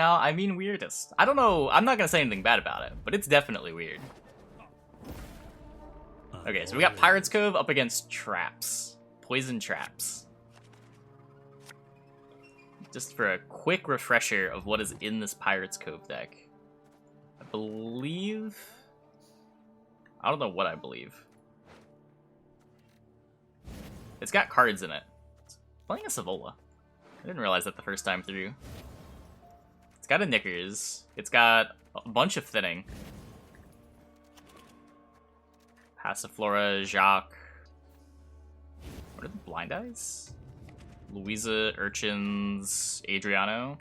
Now, I mean weirdest. I don't know, I'm not gonna say anything bad about it, but it's definitely weird. Okay, so we got Pirate's Cove up against traps. Poison traps. Just for a quick refresher of what is in this Pirate's Cove deck. I believe... I don't know what I believe. It's got cards in it. It's playing a Savola. I didn't realize that the first time through. It's got a Knickers. It's got a bunch of Thinning. Passiflora, Jacques. What are the Blind Eyes? Louisa, Urchins, Adriano.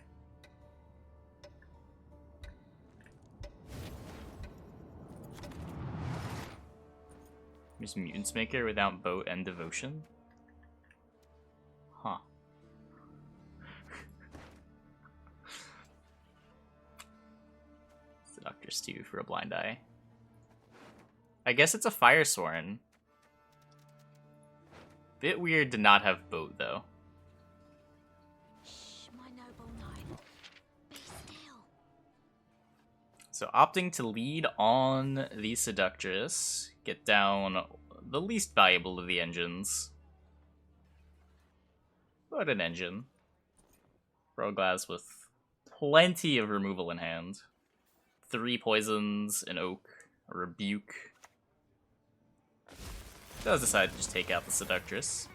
There's Mutants Maker without Boat and Devotion. Huh. Seductress 2 for a Blind Eye. I guess it's a Firesworn. Bit weird to not have Boat, though. Shh, my noble knight. Be still. So opting to lead on the Seductress, get down the least valuable of the engines. But an engine. Roglas with plenty of removal in hand. 3 poisons, an oak, a rebuke. Does decide to just take out the Seductress.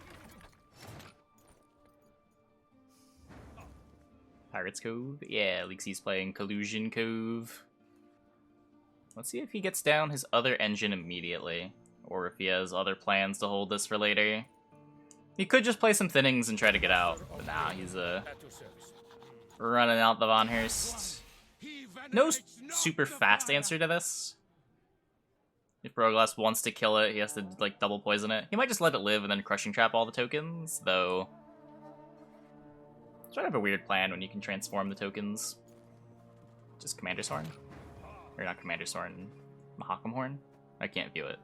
Pirate's Cove? Yeah, Lixie's playing Collusion Cove. Let's see if he gets down his other engine immediately, or if he has other plans to hold this for later. He could just play some Thinnings and try to get out, but nah, he's running out the Von Hurst. No super fast answer to this. If Roglas wants to kill it, he has to like double poison it. He might just let it live and then Crushing Trap all the tokens, though. Sort of a weird plan when you can transform the tokens. Just Commander's Horn? Or not Commander's Horn, Mahakam Horn? I can't view it.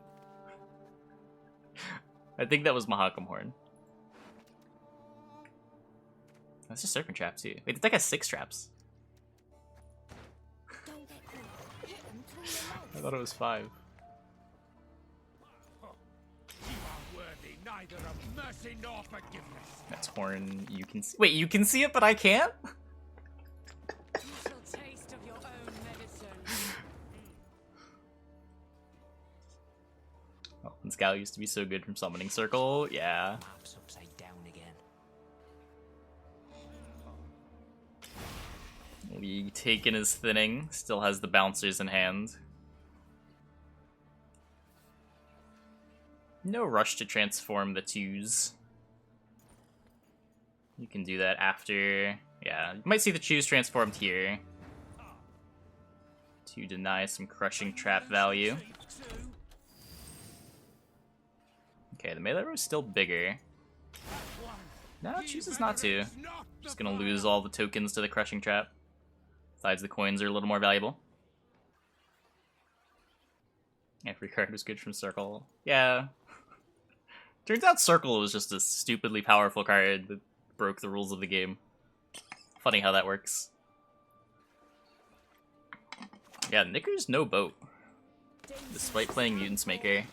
I think that was Mahakam Horn. That's just Serpent Trap too. Wait, the deck has 6 traps. I thought it was 5. That's Horn, you can see. Wait, you can see it, but I can't? Taste of your own medicine. Oh, and Scal used to be so good from Summoning Circle, yeah. Maps upside down again. League taking his Thinning, still has the Bouncers in hand. No rush to transform the 2s. You can do that after... Yeah, you might see the 2s transformed here. To deny some Crushing Trap value. Okay, the melee row is still bigger. No, chooses not to. Just gonna lose all the tokens to the Crushing Trap. Besides, the coins are a little more valuable. Every card was good from Circle. Yeah. Turns out Circle was just a stupidly powerful card that broke the rules of the game. Funny how that works. Yeah, Knickers, no Boat. Despite playing Mutants Maker.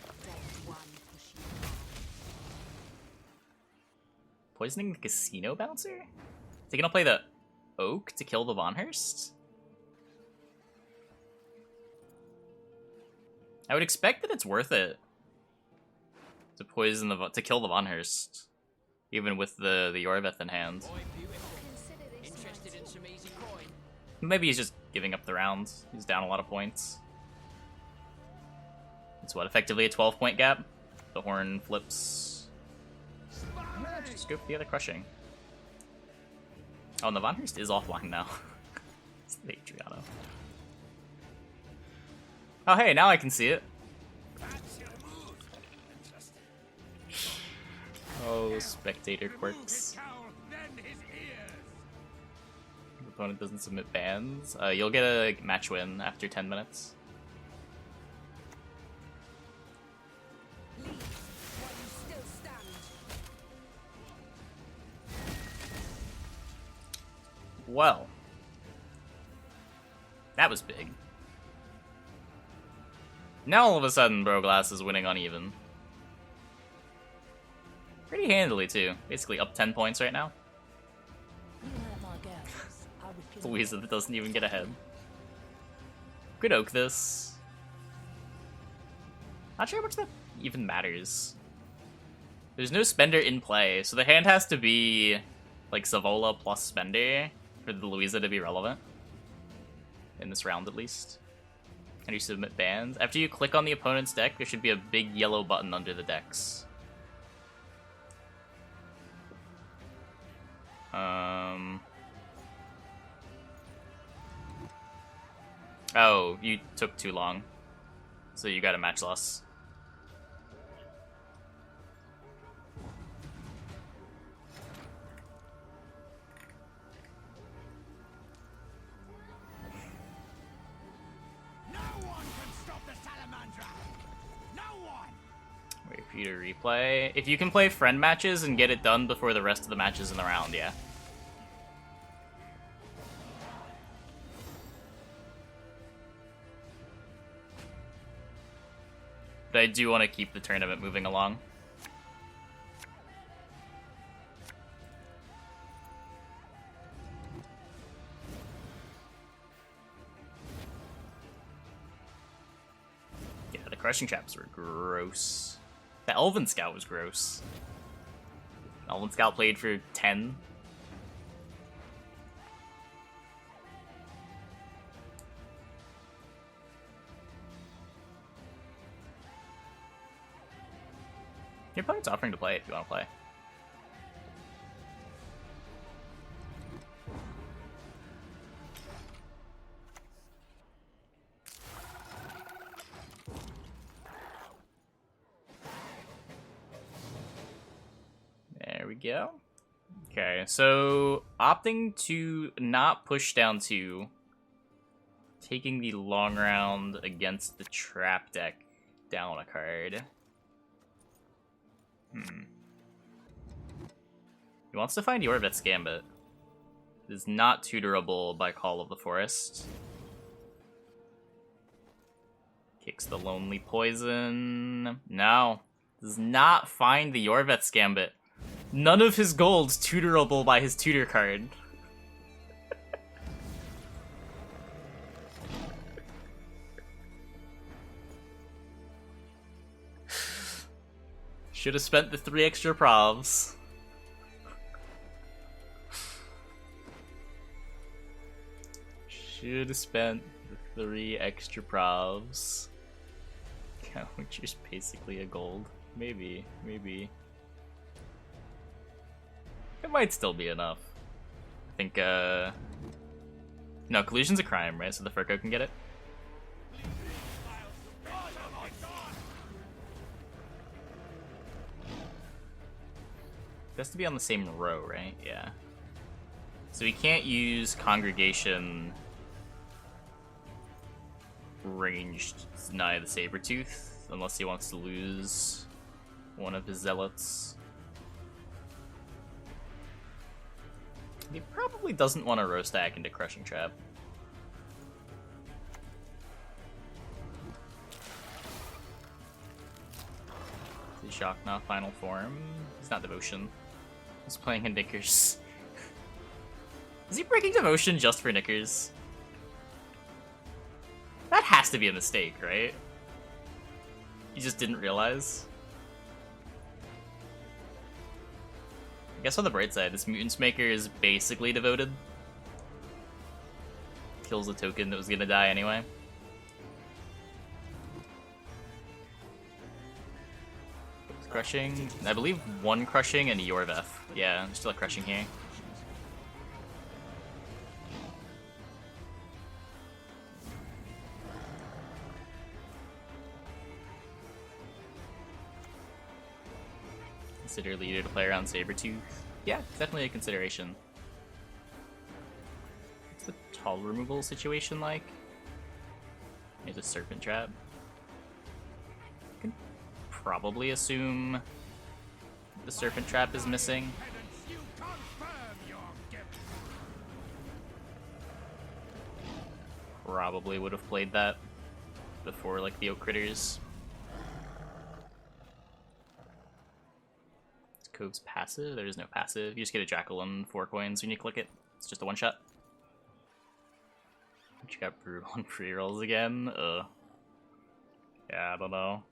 Poisoning the Casino Bouncer? Is he gonna play the Oak to kill the Von Hurst? I would expect that it's worth it to poison to kill the Von Hurst, even with the Yorveth in hand. Interested in some easy coin? Maybe he's just giving up the round. He's down a lot of points. It's what, effectively a 12-point gap? The Horn flips. Yeah, just go for the other Crushing. Oh, and the Von Hurst is offline now. It's the Adriano. Oh, hey, now I can see it. Oh, spectator quirks. The opponent doesn't submit bans. You'll get a match win after 10 minutes. Well, That was big. Now all of a sudden, Broglass is winning uneven. Pretty handily, too. Basically up 10 points right now. Louisa that doesn't even get ahead. Could oak this. Not sure how much that even matters. There's no spender in play, so the hand has to be like Savola plus spender for the Louisa to be relevant. In this round, at least. And you submit bans. After you click on the opponent's deck, there should be a big yellow button under the decks. Oh, you took too long. So you got a match loss. No one can stop the Salamandra. No one. Wait for you to replay. If you can play friend matches and get it done before the rest of the matches in the round, yeah. But I do want to keep the tournament moving along. Yeah, the crushing traps were gross. The Elven Scout was gross. Elven Scout played for 10. Your opponent's offering to play if you want to play. There we go. Okay, so opting to not push down 2, taking the long round against the trap deck down a card. He wants to find Yorvet's Gambit. It is not tutorable by Call of the Forest. Kicks the Lonely Poison. No. Does not find the Yorvet's Gambit. None of his gold's tutorable by his tutor card. Should have spent the 3 extra provs. Should have spent the 3 extra provs. Which is basically a gold. Maybe. It might still be enough. I think, no, collusion's a crime, right? So the Furco can get it? It has to be on the same row, right? Yeah. So he can't use Congregation ranged to deny the Sabertooth unless he wants to lose one of his Zealots. He probably doesn't want to row stack into Crushing Trap. Is Shock not final form? He's not Devotion. He's playing in Knickers. Is he breaking Devotion just for Knickers? That has to be a mistake, right? You just didn't realize? I guess on the bright side, this Mutant's Maker is basically devoted. Kills a token that was gonna die anyway. Crushing. I believe 1 crushing and Yorveth. Yeah, there's still a crushing here. Consider leader to play around Sabertooth. Yeah, definitely a consideration. What's the tall removal situation like? There's a Serpent Trap. I can probably assume the Serpent Trap is missing. probably would have played that before, like, the Oak Critters. Is Cove's passive? There is no passive. You just get a Jackal and 4 coins when you click it. It's just a one-shot. But you got Brutal on pre-rolls again? Yeah, I don't know.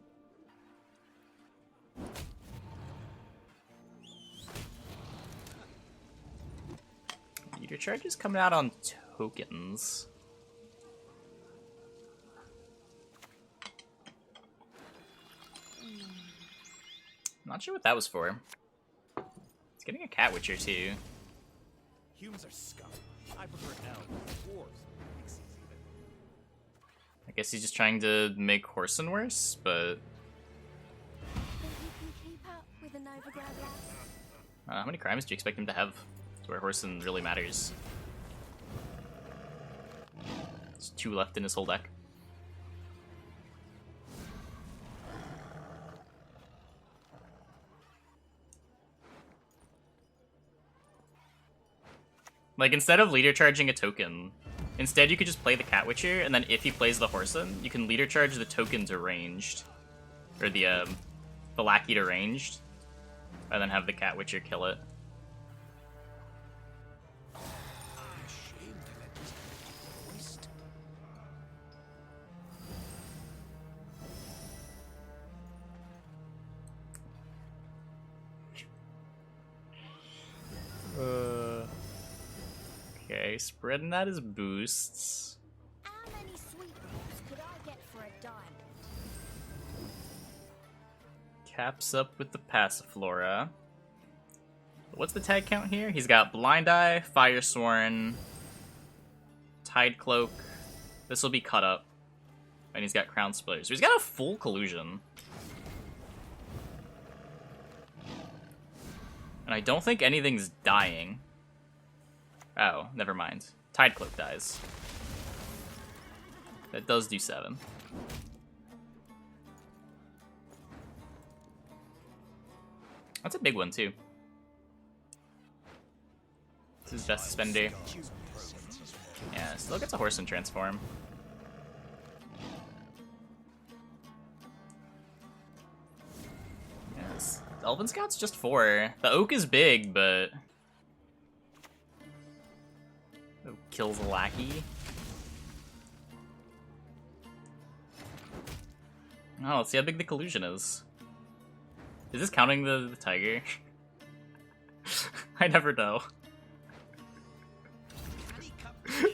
Your charge is coming out on tokens. Not sure what that was for. It's getting a Cat Witcher too. Humans are scum. I prefer elves, dwarves, pixies even. I guess he's just trying to make Whoreson worse, but Think you can keep up with the Nilfgaardian lads? how many crimes do you expect him to have? To where Whoreson really matters. There's 2 left in his whole deck. Like, instead of leader charging a token, instead you could just play the Cat Witcher, and then if he plays the Whoreson, you can leader charge the token to ranged. Or the lackey to ranged. And then have the Cat Witcher kill it. Okay, spreading that as boosts. How many sweet rolls could I get for a diamond? Caps up with the Passiflora. What's the tag count here? He's got Blind Eye, Firesworn, Tide Cloak. This will be cut up. And he's got Crown Splitter. So he's got a full collusion. And I don't think anything's dying. Oh, never mind. Tide Cloak dies. That does do 7. That's a big one, too. This is best spender. Yeah, still gets a Whoreson transform. Yes. Elven Scout's just 4. The Oak is big, but... Oh, kills a lackey. Oh, let's see how big the collusion is. Is this counting the tiger? I never know.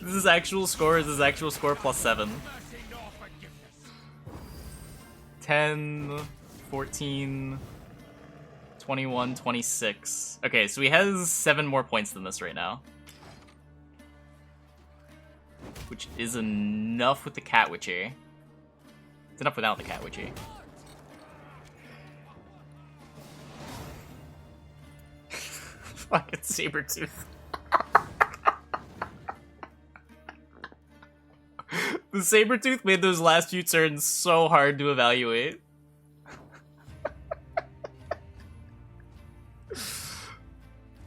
This is actual score, is this actual score plus 7? 10, 14, 21, 26. Okay, so he has 7 more points than this right now. Which is enough with the Cat Witcher. It's enough without the Cat Witcher. Fucking Sabretooth. The Sabretooth made those last few turns so hard to evaluate.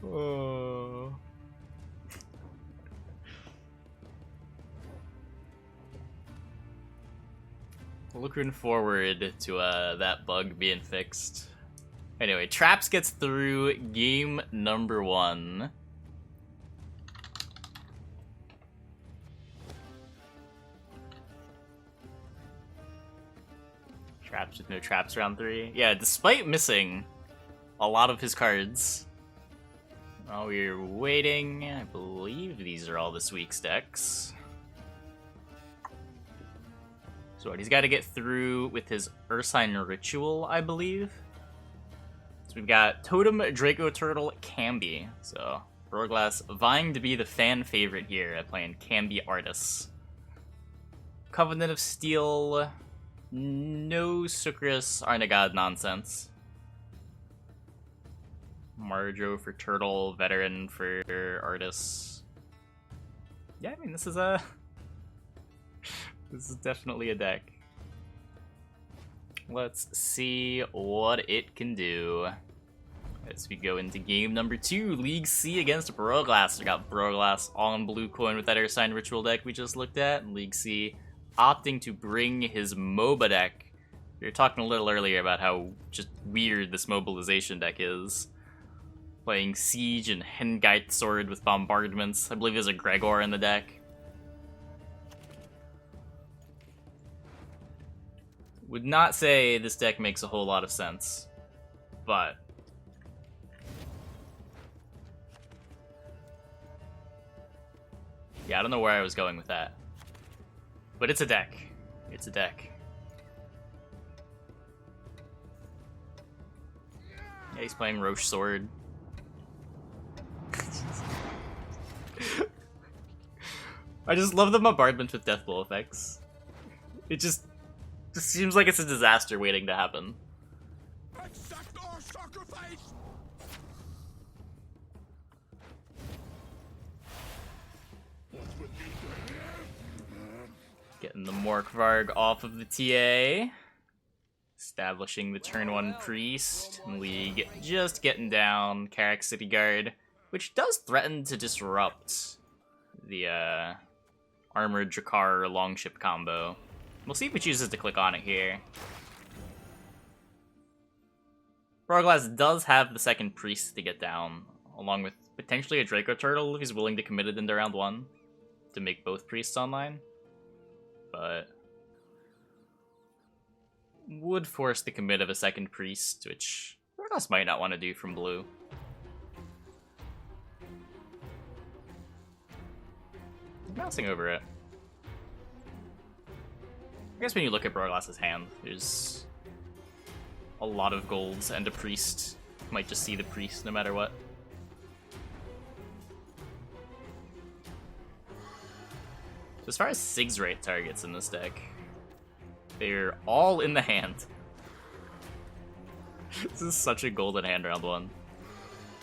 Oh. Looking forward to that bug being fixed. Anyway, Traps gets through game number 1. Traps with no traps round 3. Yeah, despite missing a lot of his cards. While we're waiting, I believe these are all this week's decks. So what, he's got to get through with his Ursine Ritual, I believe. So we've got Totem, Draco Turtle, Cambi. So Rorglass vying to be the fan favorite here at playing Cambi Artists. Covenant of Steel, no Sucrus Arnagad nonsense. Marjo for Turtle, Veteran for Artists. Yeah, I mean, this is a... this is definitely a deck. Let's see what it can do. As we go into game number 2, League C against Broglass. We got Broglass on blue coin with that Ursine ritual deck we just looked at, and League C opting to bring his MOBA deck. We were talking a little earlier about how just weird this Mobilization deck is. Playing Siege and Hengite Sword with bombardments. I believe there's a Gregor in the deck. Would not say this deck makes a whole lot of sense, but yeah, I don't know where I was going with that. But it's a deck. It's a deck. Yeah, he's playing Roche Sword. I just love the bombardment with death blow effects. It just seems like it's a disaster waiting to happen. Accept our sacrifice! Getting the Morkvarg off of the TA. Establishing the turn 1 Priest. And League just getting down Carrack City Guard, which does threaten to disrupt the Armored Drakkar Longship combo. We'll see if he chooses to click on it here. Broglass does have the second Priest to get down, along with potentially a Draco Turtle if he's willing to commit it into round 1 to make both Priests online. But would force the commit of a second Priest, which Broglass might not want to do from blue. Bouncing over it. I guess when you look at Broglass's hand, there's a lot of golds and a Priest. Might just see the Priest no matter what. So as far as Sig's rate targets in this deck, they're all in the hand. This is such a golden hand round 1.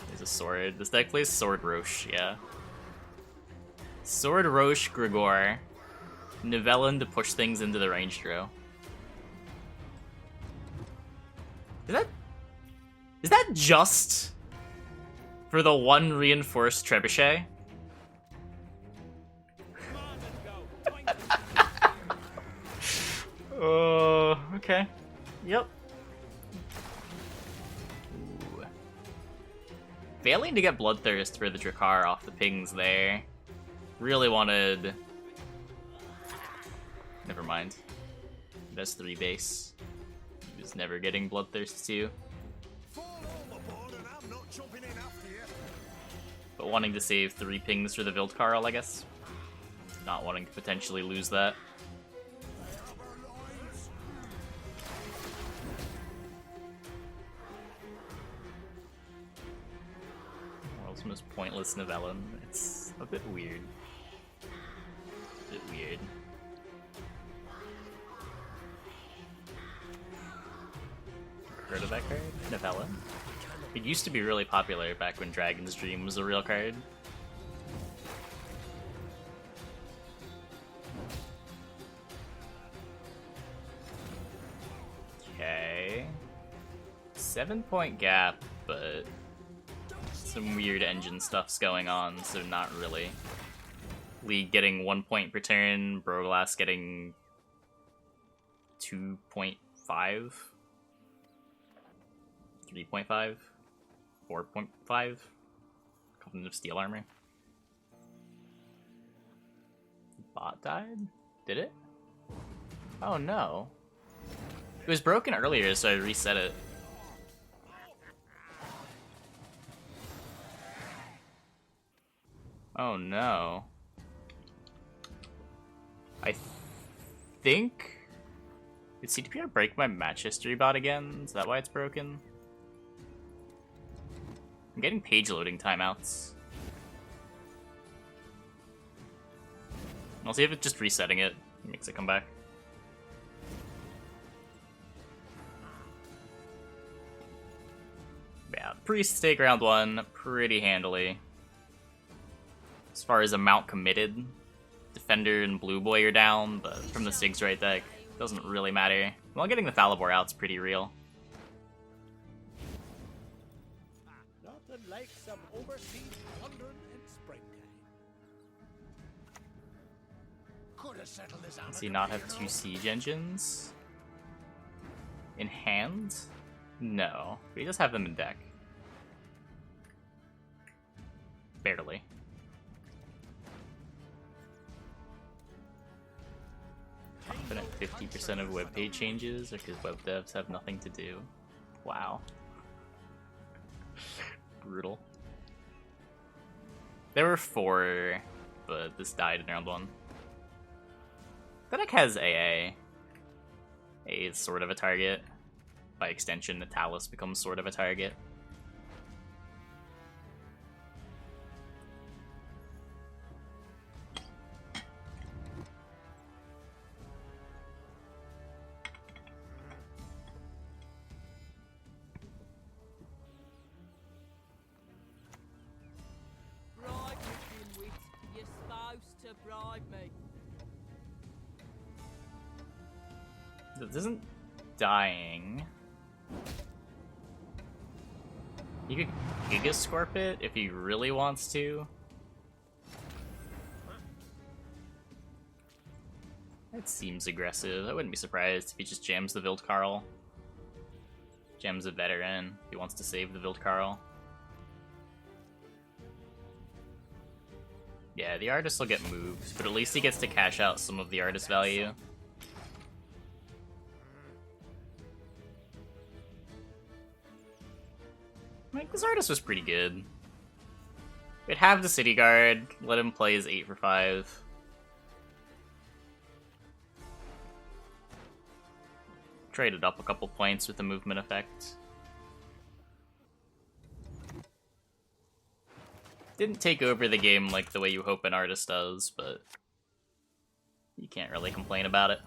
There's a sword. This deck plays Sword Roche, yeah. Sword Roche Gregor. Nivellen to push things into the range draw. Is that just for the 1 reinforced Trebuchet? Oh, okay. Yep. Ooh. Failing to get Bloodthirst for the Drakkar off the pings there. Really wanted... Never mind. That's 3 base. He was never getting Bloodthirst 2. But wanting to save 3 pings for the Vildkarl, I guess. Not wanting to potentially lose that. World's most pointless Nivellen. It's a bit weird. A bit weird. Heard of that card? Nivellen? It used to be really popular back when Dragon's Dream was a real card. Okay. 7-point gap, but some weird engine stuff's going on, so not really. League getting 1 point per turn, Broglass getting 2.5. 3.5, 4.5, Covenant of Steel Armor. Bot died? Did it? Oh no. It was broken earlier, so I reset it. Oh no. I think... Did CDPR break my match history bot again? Is that why it's broken? I'm getting page loading timeouts. I'll see if it's just resetting it makes it come back. Yeah, Priests take round 1 pretty handily. As far as amount committed, Defender and Blue Boy are down, but from the Sig's right deck, doesn't really matter. Well, getting the Falibor out's pretty real. like some overseas wandering in springtime. Could have settled this Does he not have 2 siege engines in hand? No, but he does have them in deck. Barely. Confident 50% of web page changes are because web devs have nothing to do. Wow. Brutal. There were 4, but this died in round 1. The deck has AA. AA is sort of a target. By extension, Natalis becomes sort of a target. Bribe me, dimwit. You're supposed to bribe me. This isn't dying. He could Gigascorp it if he really wants to. That seems aggressive. I wouldn't be surprised if he just jams the Wildkarl. Jams a veteran if he wants to save the Wildkarl. Yeah, the artist will get moved, but at least he gets to cash out some of the artist value. Like, this artist was pretty good. We'd have the City Guard, let him play his 8 for 5. Traded up a couple points with the movement effect. Didn't take over the game like the way you hope an artist does, but you can't really complain about it.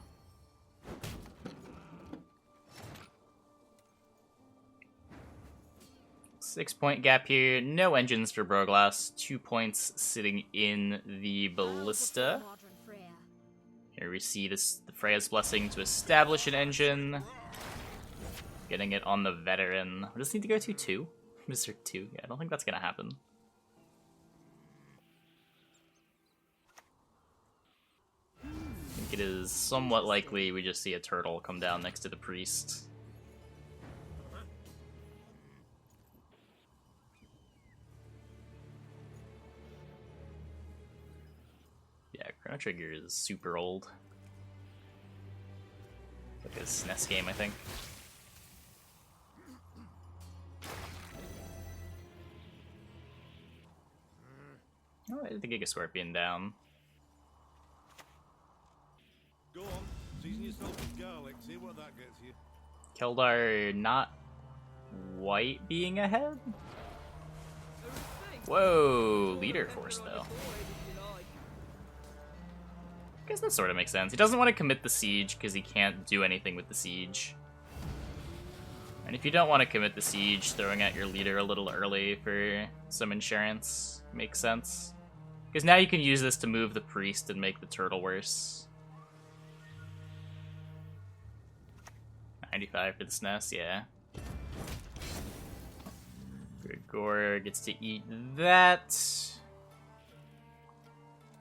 Six-point gap here. No engines for Broglass. 2 points sitting in the Ballista. Here we see this, the Freya's Blessing to establish an engine. Getting it on the veteran. Does this need to go to 2? Mr. 2? Yeah, I don't think that's gonna happen. I think it is somewhat likely we just see a turtle come down next to the priest. Yeah, Chrono Trigger is super old. Like a SNES game, I think. Oh, I did the Giga Scorpion down. Go on, season yourself with garlic, see what that gets you. Keldar not white being ahead? Whoa, leader force though. I guess that sort of makes sense. He doesn't want to commit the siege because he can't do anything with the siege. And if you don't want to commit the siege, throwing out your leader a little early for some insurance makes sense. Because now you can use this to move the priest and make the turtle worse. 95 for the SNES, yeah. Grigor gets to eat that.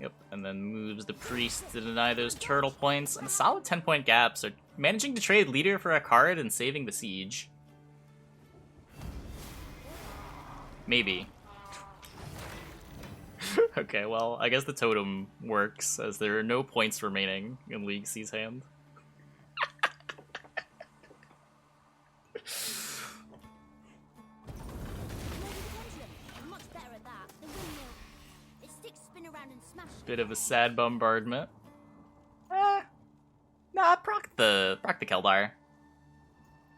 Yep, and then moves the priest to deny those turtle points. And a solid 10-point gap, so managing to trade leader for a card and saving the siege. Maybe. Okay, well, I guess the totem works, as there are no points remaining in League C's hand. Bit of a sad bombardment. Nah, proc the Keldar.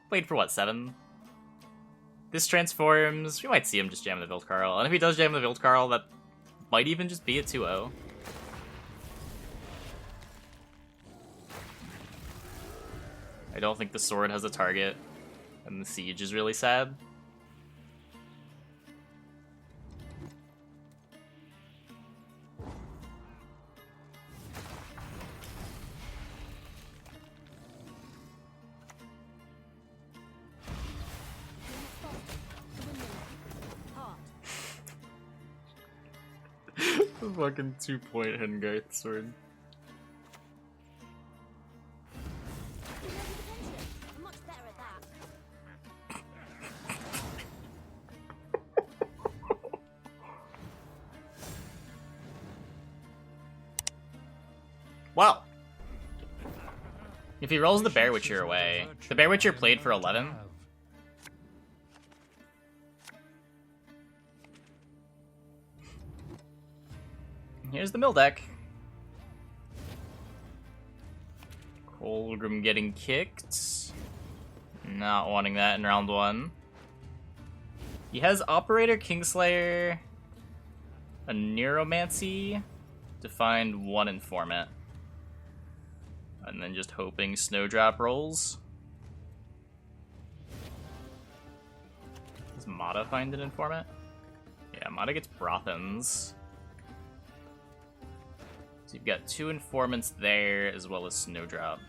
Played for what, 7? This transforms. We might see him just jam the Wildkarl. And if he does jam the Wildkarl, that might even just be a 2-0. I don't think the sword has a target. And the siege is really sad. Fucking 2-point Hengarth sword. I'm much better at that. Wow. If he rolls the Bear Witcher away, the Bear Witcher played for 11. Here's the mill deck. Colgrim getting kicked. Not wanting that in round 1. He has Operator, Kingslayer, a Neuromancy to find 1 Informant. And then just hoping Snowdrop rolls. Does Mata find an Informant? Yeah, Mata gets Brothans. So you've got 2 Informants there, as well as Snowdrop.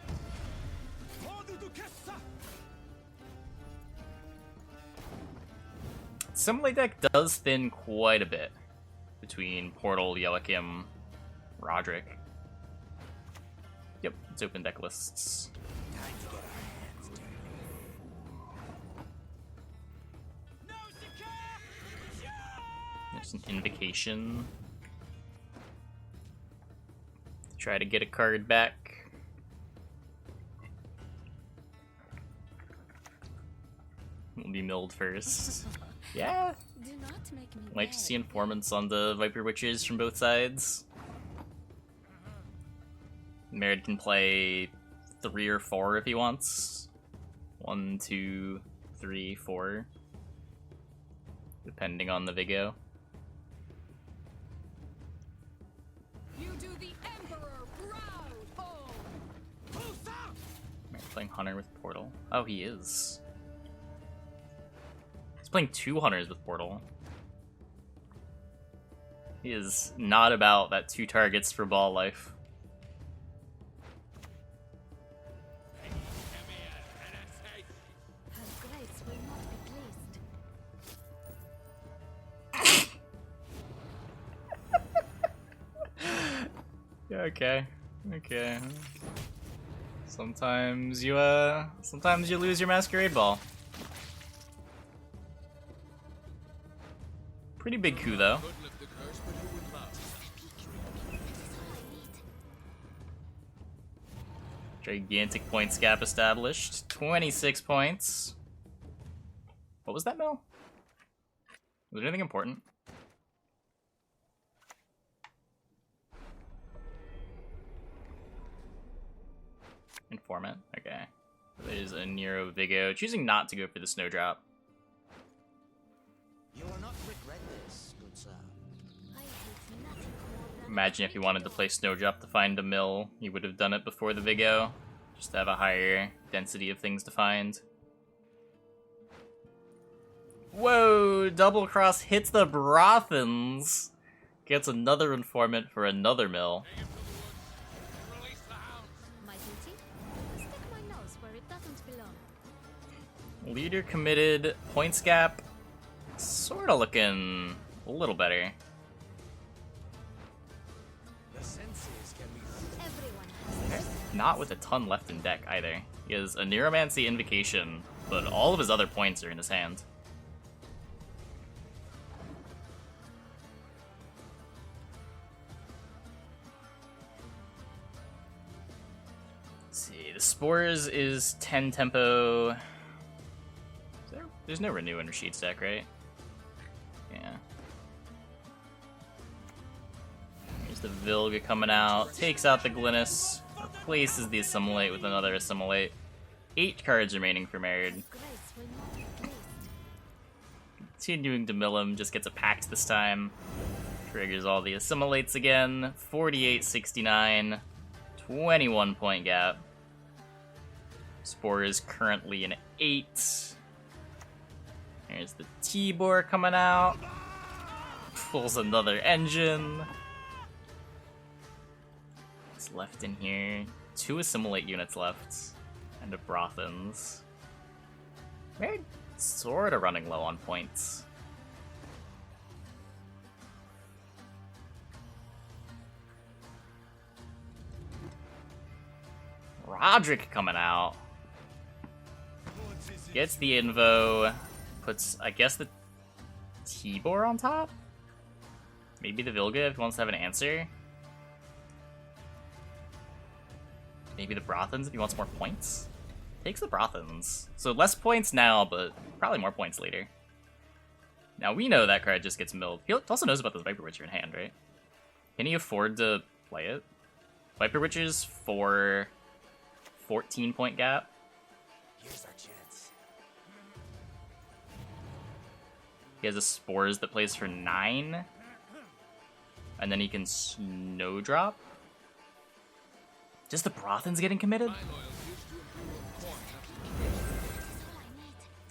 Assimilate deck does thin quite a bit between Portal, Joachim, Roderick. Yep, it's open deck lists. There's an Invocation. Try to get a card back. We'll be milled first. Yeah. Do not make me Like to beg. see Informants on the Viper Witches from both sides. Merid can play 3 or 4 if he wants. 1, 2, 3, 4. Depending on the Vigo. You do the Emperor proud. Oh, Merid playing Hunter with Portal. Oh, he is. He's playing 2 Hunters with Portal. He is not about that 2 targets for ball life. Her grace will not be pleased. Yeah, okay. Okay. Sometimes you lose your Masquerade Ball. Pretty big coup though. Could lift the curse, but who would love? Gigantic points gap established. 26 points. What was that, Mel? Was there anything important? Informant. Okay. There's a Nero Vigo. Choosing not to go for the Snowdrop. You will not regret this, good sir. I hate nothing more than Imagine if he wanted to play Snowdrop to find a mill, he would have done it before the Vigo. Just to have a higher density of things to find. Whoa! Double Cross hits the Brothans! Gets another Informant for another mill. Release the hounds. my duty. Stick my nose where it doesn't belong. Leader committed, points gap, sorta looking a little better. The senses can be Everyone has this. Not with a ton left in deck either. He has a Neuromancy Invocation, but all of his other points are in his hand. Let's see, the Spores is 10 tempo. There's no Renew in Rashid's deck, right? Yeah. Here's the Vilga coming out, takes out the Glynis, replaces the Assimilate with another Assimilate. 8 cards remaining for Merid. Grace will not be pleased. Continuing to mill him, just gets a pact this time. Triggers all the Assimilates again. 48-69. 21 point gap. Spore is currently an 8. There's the T-Bore coming out. Pulls another engine. What's left in here? 2 Assimilate units left. And a Brothans. We're sorta running low on points. Roderick coming out. Gets the invo. Puts, I guess, the Tibor on top? Maybe the Vilga if he wants to have an answer. Maybe the Brothans if he wants more points. Takes the Brothans. So less points now, but probably more points later. Now we know that card just gets milled. He also knows about this Viper Witcher in hand, right? Can he afford to play it? Viper Witchers for 14-point gap. Here's our chance. He has a Spores that plays for 9. And then he can Snowdrop. Just the Brothans getting committed?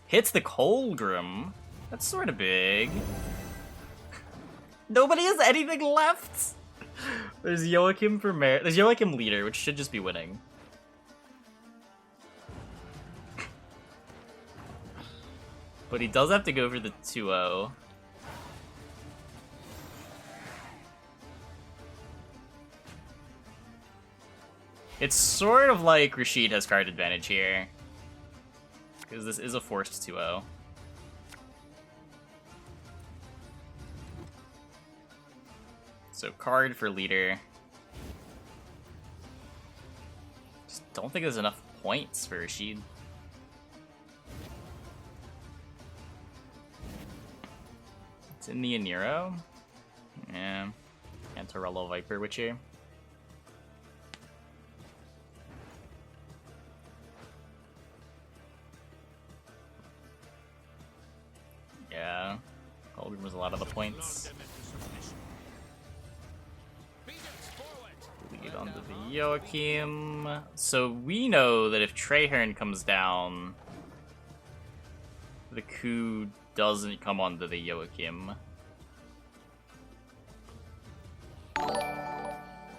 Hits the Colgrim. That's sort of big. Nobody has anything left. There's Joachim for Mayor. There's Joachim Leader, which should just be winning. But he does have to go for the 2-0. It's sort of like Rashid has card advantage here. Because this is a forced 2-0. So card for leader. Just don't think there's enough points for Rashid. It's in the Aniro. Yeah. Cantarello Viper Witcher. Yeah. Colgrim was a lot of the points. Lead onto the Joachim. So we know that if Traherne comes down, the coup doesn't come onto the Joachim.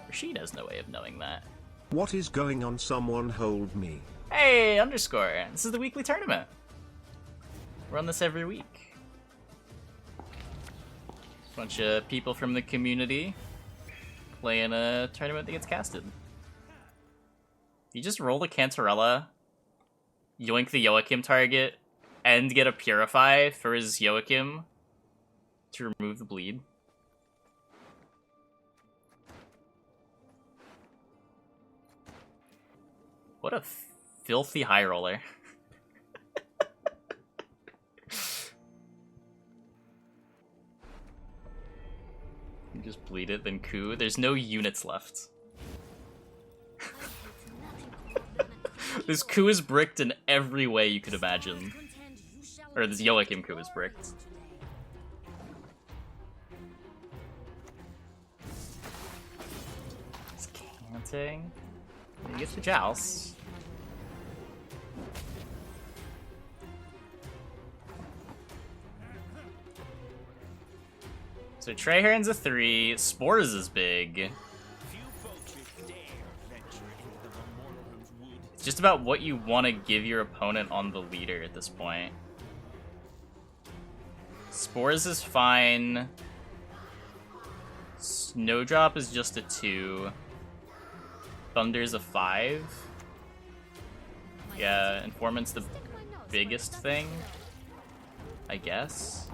Rashid has no way of knowing that. What is going on? Someone hold me. Hey, underscore. This is the weekly tournament. Run this every week. Bunch of people from the community playing a tournament that gets casted. You just roll the Cantarella, yoink the Joachim target, and get a Purify for his Joachim to remove the bleed. What a filthy high roller. You just bleed it, then coup. There's no units left. This coup is bricked in every way you could imagine. Or this Joachim coup is bricked. It's canting. He gets the joust. So Traherne's a 3, Spores is big. It's just about what you want to give your opponent on the leader at this point. Spores is fine. Snowdrop is just a 2. Thunder's a 5. Yeah, Informant's the biggest thing, I guess.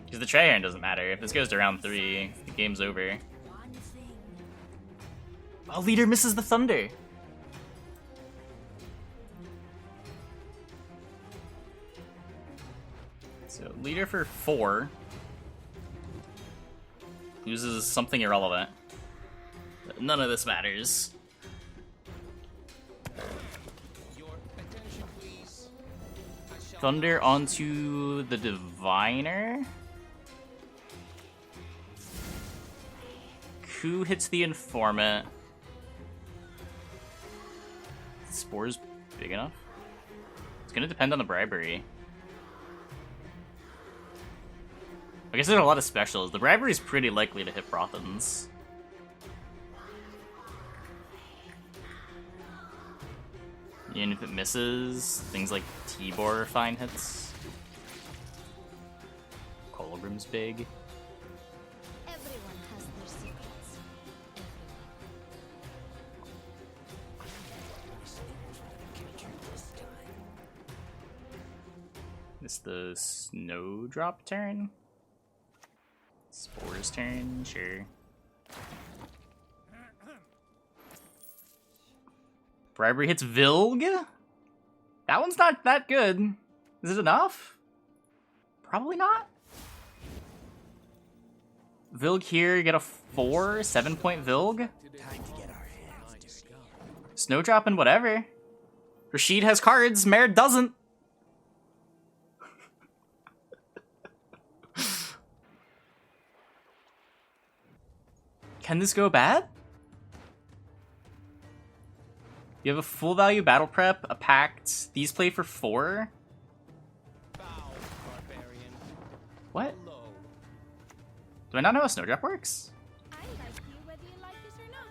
Because the Traherne doesn't matter. If this goes to round 3, the game's over. Oh, leader misses the Thunder! So, leader for 4. Loses something irrelevant. But none of this matters. Thunder onto the Diviner. Coup hits the Informant. Spore's big enough? It's gonna depend on the bribery. I guess there's a lot of specials. The bribery is pretty likely to hit Brothans. And if it misses, things like Tibor are fine hits. Colgrim's big. Everyone has their secrets. It's the Snowdrop turn? Spore's turn, sure. Bribery hits Vilg? That one's not that good. Is it enough? Probably not. Vilg here, get a 4, 7-point Vilg. Time to get our hands dirty. Snowdrop and whatever. Rashid has cards, Merritt doesn't. Can this go bad? You have a full value battle prep, a pact. These play for 4. Bow, barbarian. What? Low. Do I not know how Snowdrop works? I like you whether you like this or not.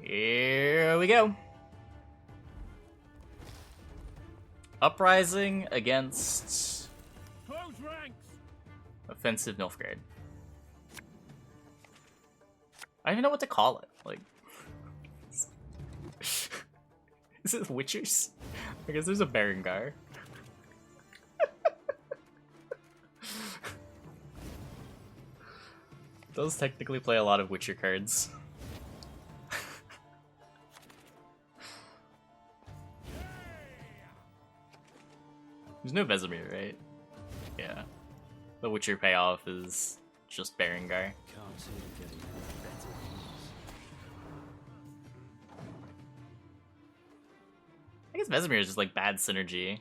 Here we go. Uprising against Close ranks. offensive Nilfgaard. I don't even know what to call it. Like, is it Witchers? I guess there's a Berengar. Those technically play a lot of Witcher cards. There's no Vesemir, right? Yeah. The Witcher payoff is just Berengar. Can't see it getting better. I guess Vesemir is just like bad synergy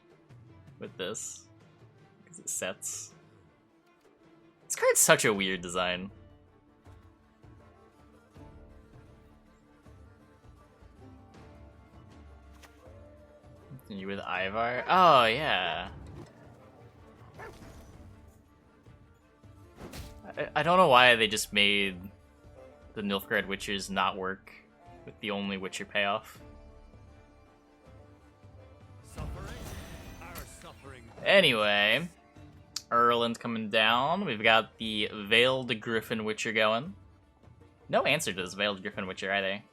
with this. Because it sets. This card's such a weird design. Continue with Ivar. Oh, yeah. I don't know why they just made the Nilfgaard Witchers not work with the only Witcher payoff. Suffering. Our suffering. Anyway, Erland coming down. We've got the Veiled Griffin Witcher going. No answer to this Veiled Griffin Witcher either.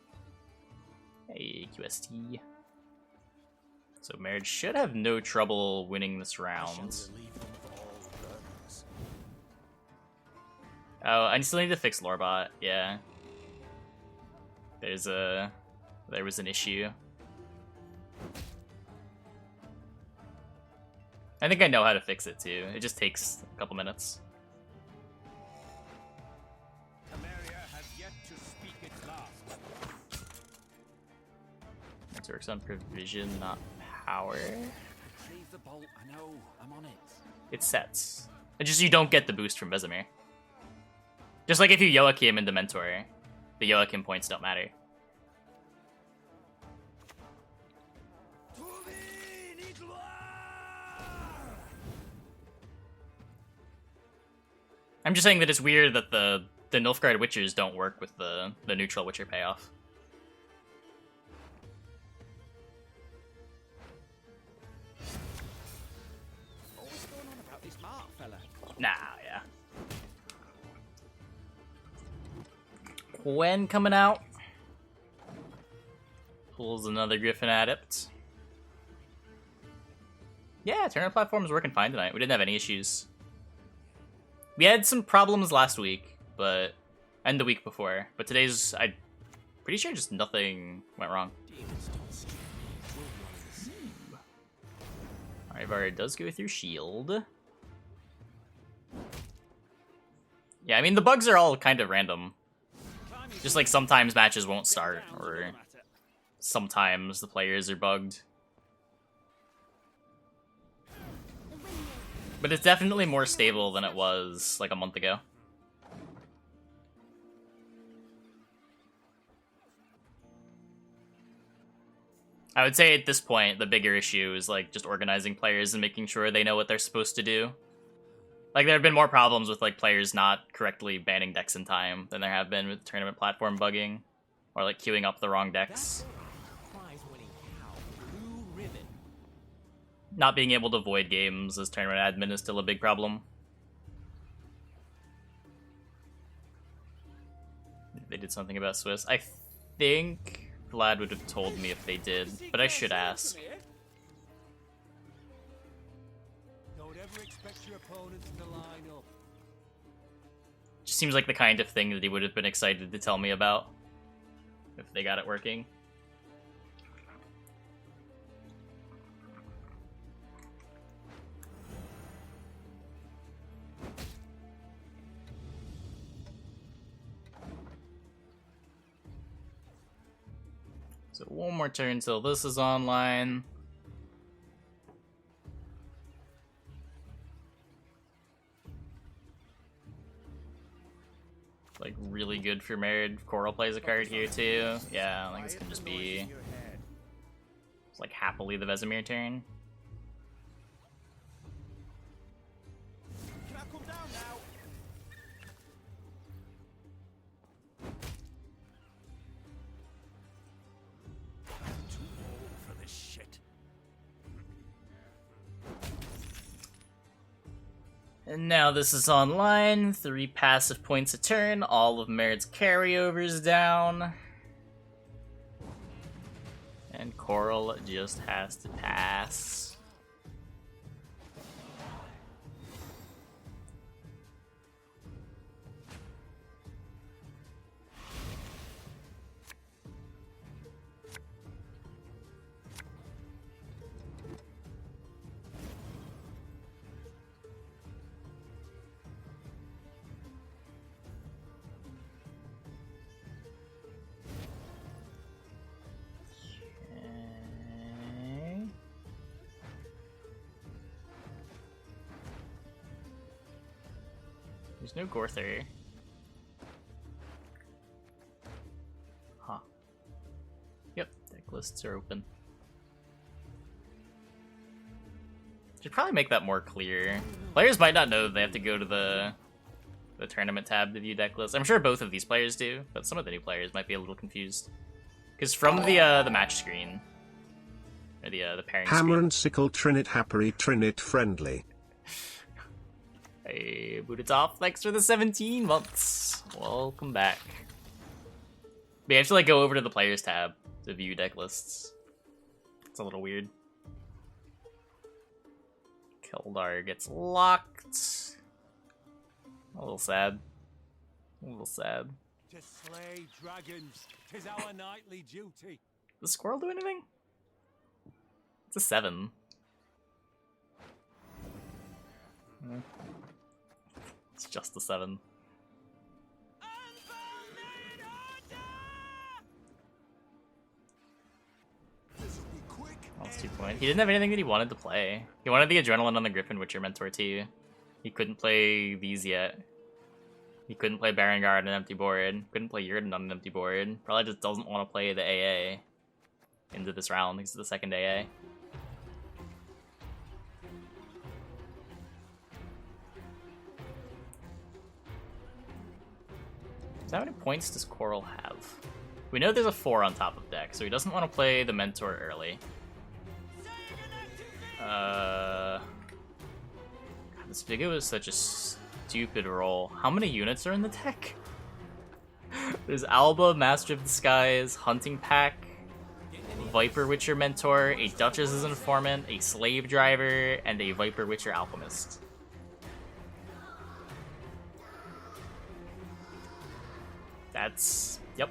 Hey, QST. So Marriage should have no trouble winning this round. Relieve them of all burdens. Oh, I still need to fix Lorebot. Yeah. There was an issue. I think I know how to fix it too. It just takes a couple minutes. Temeria has yet to speak its last. It works on provision, not power. Retrieve the bolt. I know. I'm on it. It sets. It's just you don't get the boost from Vesemir. Just like if you Joachim into Mentor, the Joachim points don't matter. I'm just saying that it's weird that the Nilfgaard Witchers don't work with the neutral Witcher payoff. What's going on about this Mark fella? Nah, yeah. Gwen coming out. Pulls another Griffin Adept. Yeah, Tournament platform's working fine tonight. We didn't have any issues. We had some problems last week, and the week before, but today's, I'm pretty sure just nothing went wrong. Demons don't scare me. We're one and the same. Ivar does go through shield. Yeah, I mean, the bugs are all kind of random. Just like sometimes matches won't start, or sometimes the players are bugged. But it's definitely more stable than it was like a month ago. I would say at this point, the bigger issue is like just organizing players and making sure they know what they're supposed to do. Like there have been more problems with like players not correctly banning decks in time than there have been with tournament platform bugging, or like queuing up the wrong decks. Prize winning cow. Blue ribbon. Not being able to void games as tournament admin is still a big problem. They did something about Swiss. I think Vlad would have told me if they did, but I should ask. Don't ever expect your opponents to line up. Just seems like the kind of thing that he would have been excited to tell me about if they got it working. So one more turn till this is online. Like really good for Merid. Coral plays a card here too. Yeah, I think this can just be it's like happily the Vesemir turn. Can I come down now? I'm too old for this shit. And now this is online. 3 passive points a turn. All of Merid's carryovers down. And Coral just has to pass. Okay. There's no Gorther. Huh. Yep, deck lists are open. Should probably make that more clear. Players might not know that they have to go to the tournament tab to view deck lists. I'm sure both of these players do, but some of the new players might be a little confused. Because from the match screen, or the pairing Hammer screen, and sickle Trinit happy Trinit friendly. Hey, booted off. Thanks for the 17 months. Welcome back. But you have to like go over to the players tab to view deck lists. It's a little weird. Keldar gets locked. A little sad. A little sad. To slay dragons, 'tis our nightly duty. Does Squirrel do anything? It's a 7. It's just a 7. That's 2 points. He didn't have anything that he wanted to play. He wanted the Adrenaline on the Griffin Witcher Mentor too. He couldn't play these yet. He couldn't play Baron Guard on an empty board. Couldn't play Yrden on an empty board. Probably just doesn't want to play the AA into this round because of the second AA. So how many points does Coral have? We know there's a 4 on top of deck, so he doesn't want to play the Mentor early. God, this Vigo is such a stupid roll. How many units are in the deck? There's Alba, Master of the Skies, Hunting Pack, Viper Witcher Mentor, a Duchess's Informant, a Slave Driver, and a Viper Witcher Alchemist. That's... yep.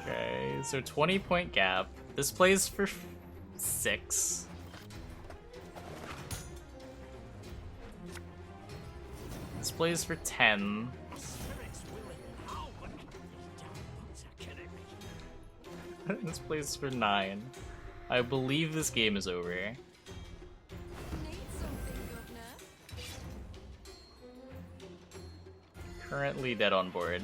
Okay, so 20-point gap. This plays for 6. This plays for 10. This plays for 9. I believe this game is over. Need something, Governor? Currently dead on board.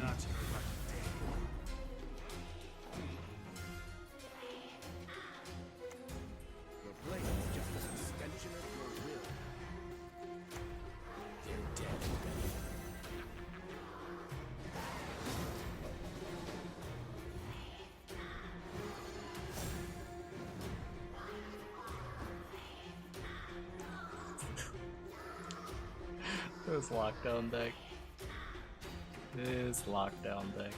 This lockdown deck. This lockdown deck.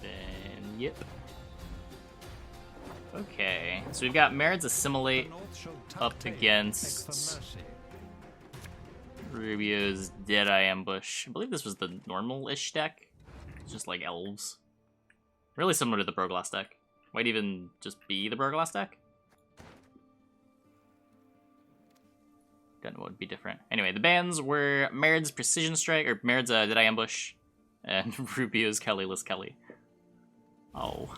Then, yep. Okay, so we've got Merritt's Assimilate up against Rubio's Deadeye Ambush. I believe this was the normal-ish deck. It's just like elves. Really similar to the Broglass deck. Might even just be the Broglass deck. Don't know what would be different. Anyway, the bans were Merritt's Precision Strike, or Merritt's Deadeye Ambush, and Rubio's Kellyless Kelly. Oh.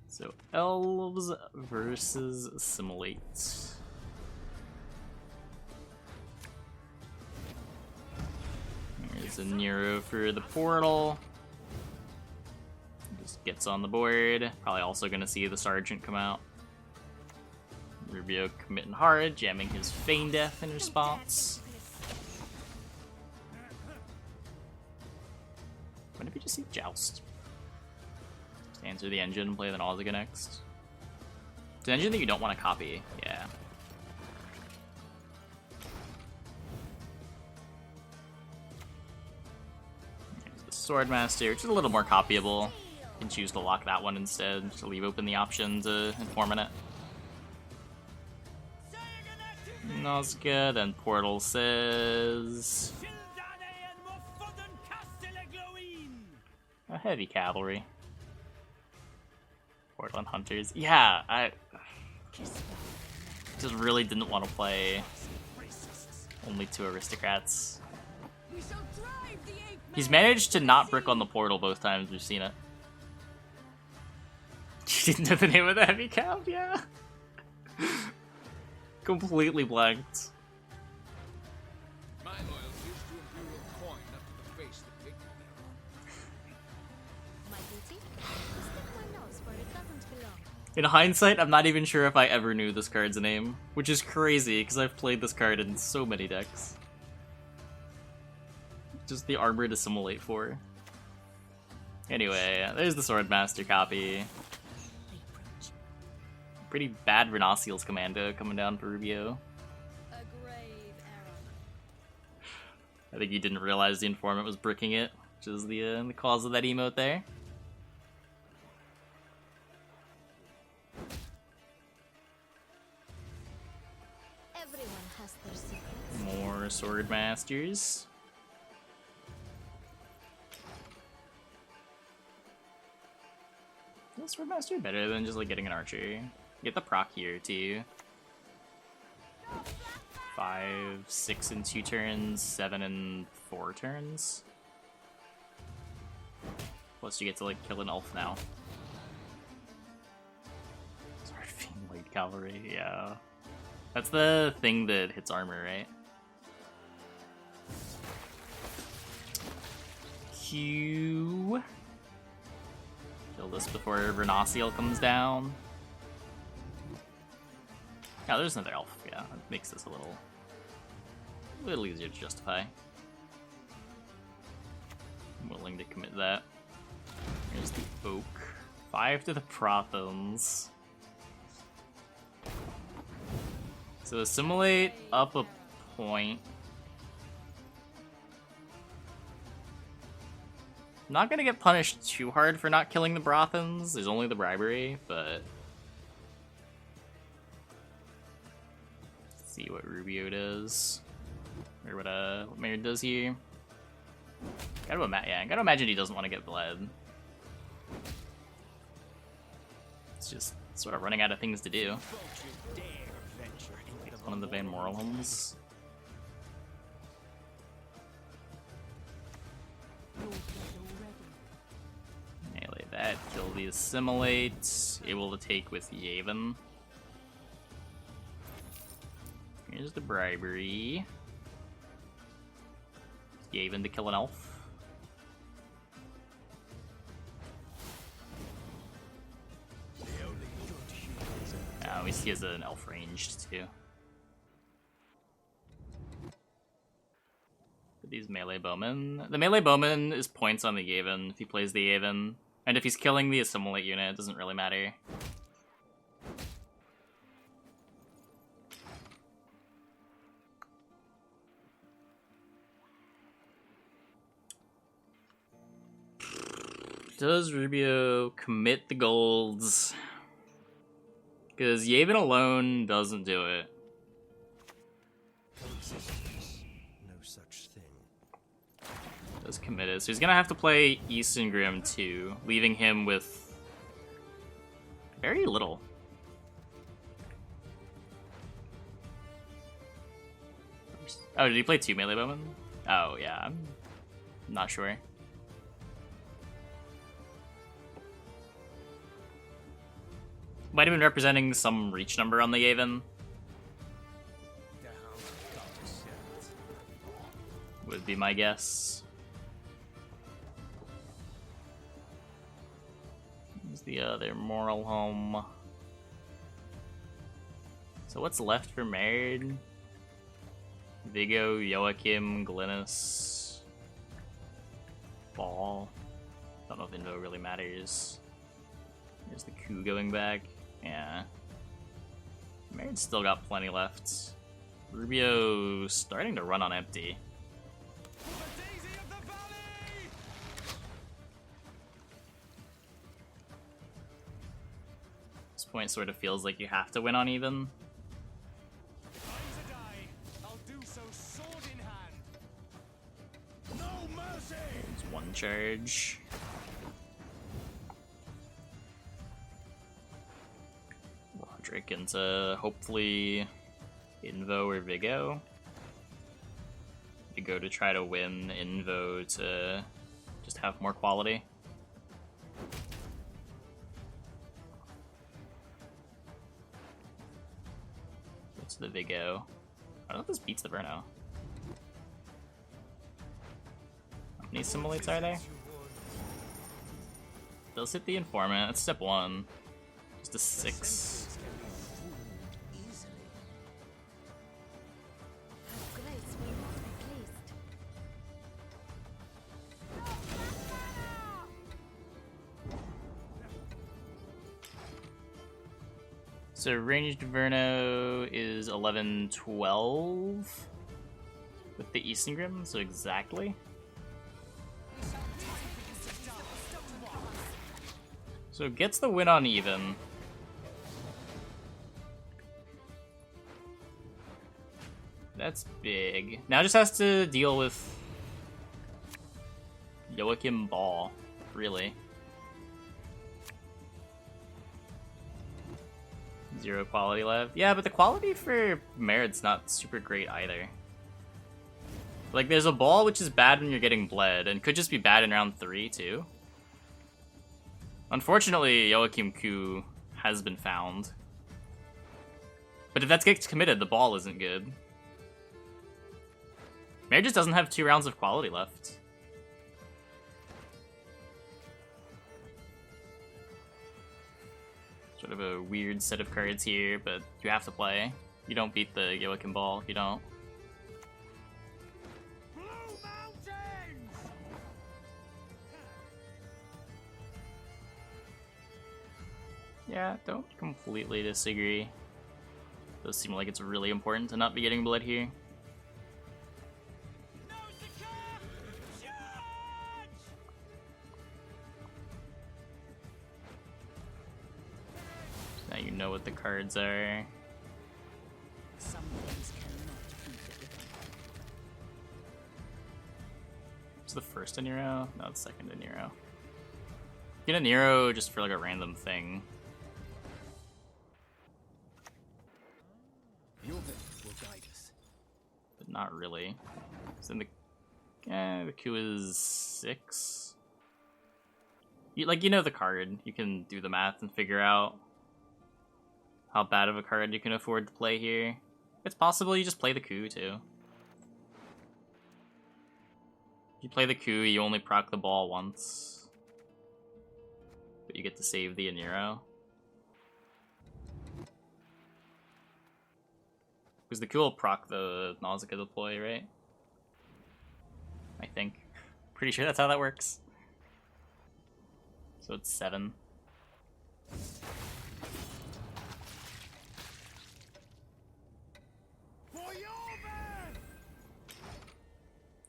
So, Elves versus Assimilate. Here's a Nero for the portal. Just gets on the board. Probably also going to see the Sergeant come out. Rubio committing hard, jamming his Feign Death in response. What if you just see Joust? Just answer the engine and play the Nausea next. It's an engine that you don't want to copy, yeah. There's the Swordmaster, which is a little more copyable. You can choose to lock that one instead, to leave open the option to inform in it. Nausea, then Portal says... A heavy cavalry. Portland Hunters. Yeah, I just really didn't want to play only 2 aristocrats. He's managed to not brick on the portal both times we've seen it. You didn't know the name of the heavy cav? Yeah. Completely blanked. My loyalty is to imperial coin up to the face that victim thereon. My duty? Stick my nose where it doesn't belong. In hindsight, I'm not even sure if I ever knew this card's name, which is crazy because I've played this card in so many decks. Just the Armored Assimilate 4. Anyway, there's the Swordmaster copy. Pretty bad Renaciel's Commando coming down for Rubio. A grave error. I think he didn't realize the informant was bricking it, which is the cause of that emote there. Everyone has their secrets. More Swordmasters. Is Swordmaster better than just like getting an archer? Get the proc here too. 5, 6 in 2 turns, 7 in 4 turns. Plus you get to like kill an elf now. Sorry, Fiend Light Cavalry, yeah. That's the thing that hits armor, right? Q. Kill this before Renaciel comes down. Yeah, there's another elf. Yeah, it makes this a little easier to justify. I'm willing to commit that. Here's the Oak. 5 to the Prothans. So Assimilate up a point. I'm not gonna get punished too hard for not killing the Brothans. There's only the bribery, but let's see what Rubio does, or what Mayor does here. Gotta imagine he doesn't want to get bled. It's just sort of running out of things to do. One of the Van Morelhams. Melee that, kill the Assimilate, able to take with Yavin. Here's the bribery. Yavin to kill an elf. We see he has an elf ranged too. These melee bowmen. The melee bowman is points on the Yavin if he plays the Yavin. And if he's killing the Assimilate unit, it doesn't really matter. Does Rubio commit the golds? Because Yavin alone doesn't do it. Coexistence. No such thing. Does commit it. So he's gonna have to play Isengrim too, leaving him with very little. Oh, did he play 2 melee bowmen? Oh, yeah, I'm not sure. Might have been representing some reach number on the Yavin. Would be my guess. Where's the other moral home? So what's left for Married? Viggo, Joachim, Glynis, Ball. Don't know if Invo really matters. There's the coup going back. Yeah. Married's still got plenty left. Rubio starting to run on empty. This point sort of feels like you have to win on even. It's one charge. Roderick into hopefully Invo or Viggo. Viggo to try to win, Invo to just have more quality. It's the Viggo. I don't know if this beats the Verno. How many Assimilates are there? Does hit the Informant. That's step 1. Just a 6. Grace will not be pleased. So ranged Verno is 11-12 with the Isengrim, so exactly. So it gets the win on even. That's big. Now it just has to deal with Joachim Ball, really. 0 quality left. Yeah, but the quality for Merit's not super great either. Like, there's a Ball which is bad when you're getting bled, and could just be bad in round 3 too. Unfortunately, Joachim Ku has been found. But if that gets committed, the Ball isn't good. Mare just doesn't have 2 rounds of quality left. Sort of a weird set of cards here, but you have to play. You don't beat the Joachim Ball if you don't. Yeah, don't completely disagree. Does seem like it's really important to not be getting bled here. So now you know what the cards are. Some things cannot be delivered. It's the first in Nero? No, it's second in Nero. Get a Nero just for like a random thing. Your path will guide us. But not really. So then the Q is 6. You know the card. You can do the math and figure out how bad of a card you can afford to play here. It's possible you just play the coup too. If you play the coup, you only proc the Ball once. But you get to save the Aniro. Because the coup will proc the Nausicaa deploy, right? I think. Pretty sure that's how that works. So it's 7.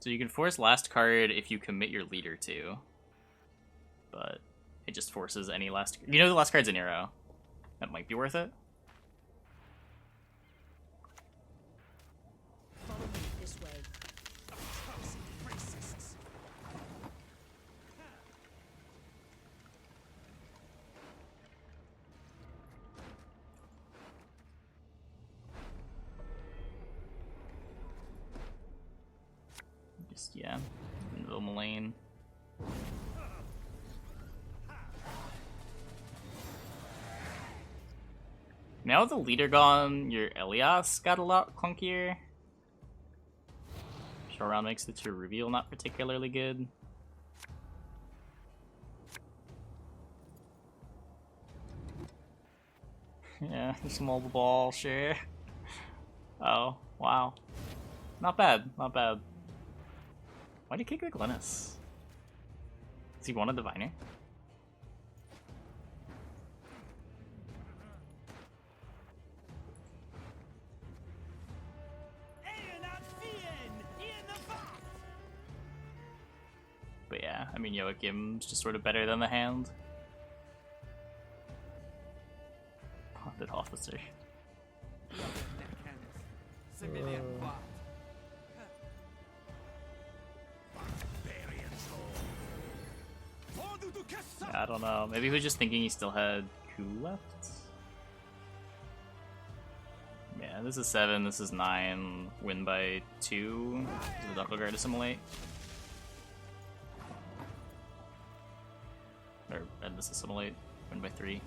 So you can force last card if you commit your leader to. But it just forces any last... You know the last card's an arrow. That might be worth it. Follow me this way. Just, yeah, into the lane. Now with the leader gone, your Elias got a lot clunkier. Showdown makes it to reveal not particularly good. Yeah, just mobile ball, sure. Oh, wow. Not bad, not bad. Why'd he kick the Glennis? Does he want a diviner? But yeah, I mean, Joachim's just sort of better than the hand. Bonded officer. Yeah, I don't know. Maybe he was just thinking he still had coup left? Yeah, this is 7, this is 9. Win by 2. This is the Nilfgaardian Assimilate. Or this is Assimilate. Win by 3.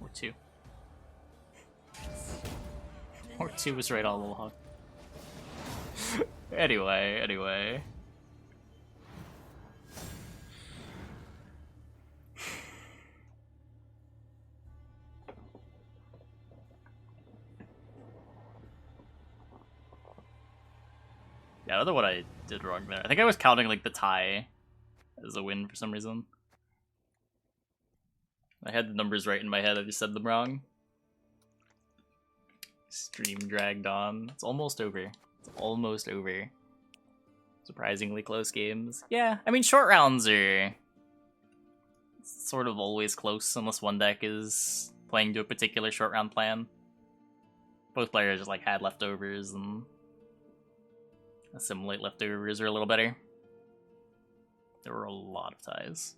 Or 2. Or 2 was right all along. Anyway. Yeah, I don't know what I did wrong there. I think I was counting like the tie as a win for some reason. I had the numbers right in my head, I just said them wrong. Stream dragged on. It's almost over. It's almost over. Surprisingly close games. Yeah, I mean, short rounds are sort of always close unless one deck is playing to a particular short round plan. Both players just like had leftovers, and Assimilate leftovers are a little better. There were a lot of ties.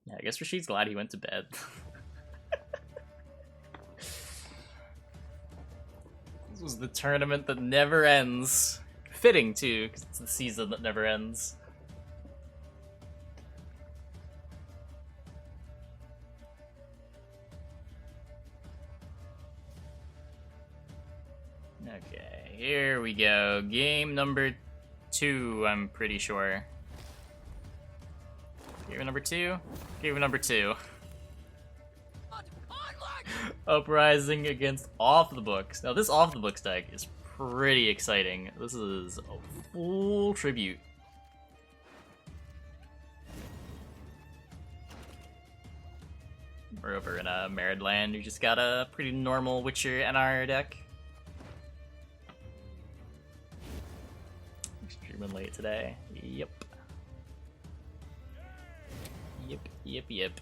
Yeah, I guess Rashid's glad he went to bed. This was the tournament that never ends. Fitting, too, because it's the season that never ends. Okay, here we go. Game number 2, I'm pretty sure. Game number 2? Game number 2. Uprising against Off the Books. Now this Off the Books deck is pretty exciting. This is a full tribute. We're over in a Meridland who just got a pretty normal Witcher NR deck. Streaming late today. Yep. Yep.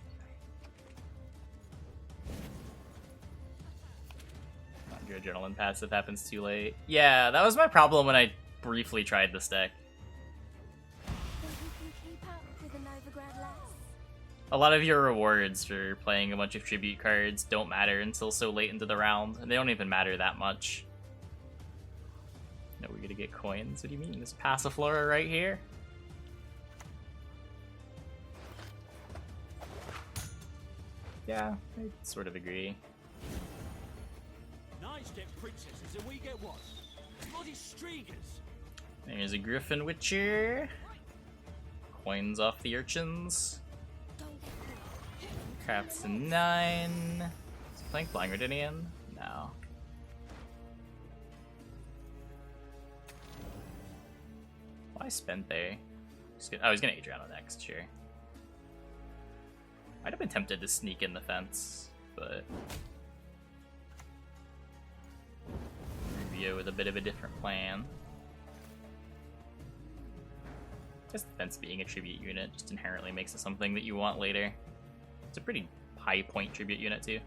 Your adrenaline passive happens too late. Yeah, that was my problem when I briefly tried this deck. Think you can keep up with the Novigrad lass? A lot of your rewards for playing a bunch of tribute cards don't matter until so late into the round, and they don't even matter that much. No, we're gonna get coins? What do you mean? This Passiflora right here? Yeah, I sort of agree. Knights get princesses and we get what? Bloody streakers! There's a Griffin Witcher. Coins off the urchins. Don't get caught. Crafts a 9. Playing Flying Redinian? No. Why spend there? I was gonna Adriano next, sure. Might have been tempted to sneak in the fence, but Rubio with a bit of a different plan. Just the fence being a tribute unit just inherently makes it something that you want later. It's a pretty high point tribute unit too.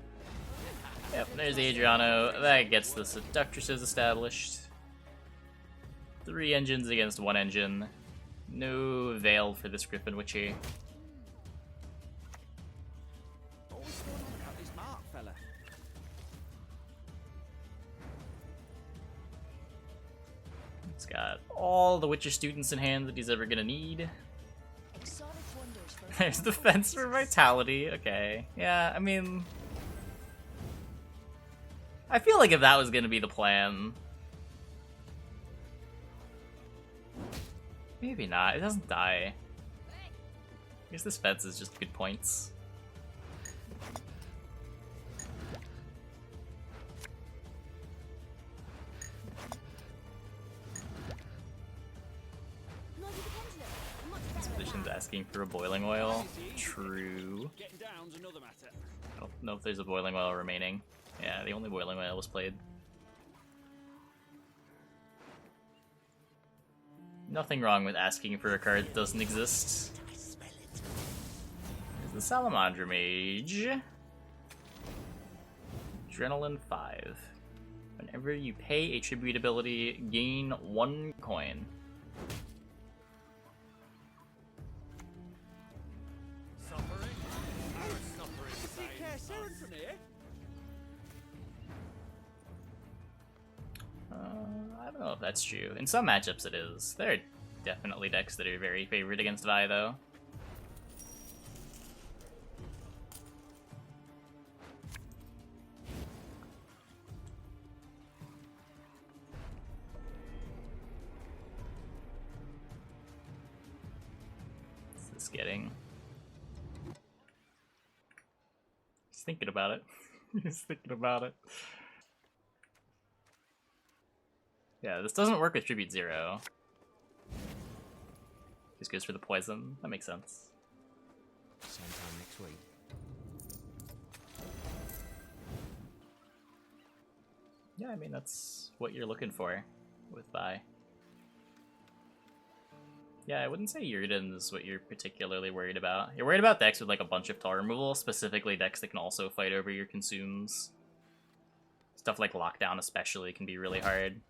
Yep, there's Adriano. That gets the Seductresses established. 3 engines against 1 engine. No Veil for this Griffin Witcher. Always going on about this Mark fella. He's got all the Witcher students in hand that he's ever gonna need. Exotic wonders for There's the fence for Vitality. Okay. Yeah, I mean, I feel like if that was gonna be the plan, maybe not. It doesn't die. I guess this fence is just good points. Expedition's asking for a boiling oil. True. Getting down's another matter. I don't know if there's a boiling oil remaining. Yeah, the only boiling oil was played. Nothing wrong with asking for a card that doesn't exist. There's the Salamandra Mage. Adrenaline 5. Whenever you pay a tribute ability, gain 1 coin. Suffering? Our suffering saves us. from here. I don't know if that's true. In some matchups it is. There are definitely decks that are very favored against Vi, though. What's this getting? He's thinking about it. He's thinking about it. Yeah, this doesn't work with Tribute 0. Just goes for the poison. That makes sense. Same time next week. Yeah, I mean, that's what you're looking for with Vi. Yeah, I wouldn't say Yrden is what you're particularly worried about. You're worried about decks with like a bunch of tar removal, specifically decks that can also fight over your consumes. Stuff like Lockdown especially can be really hard.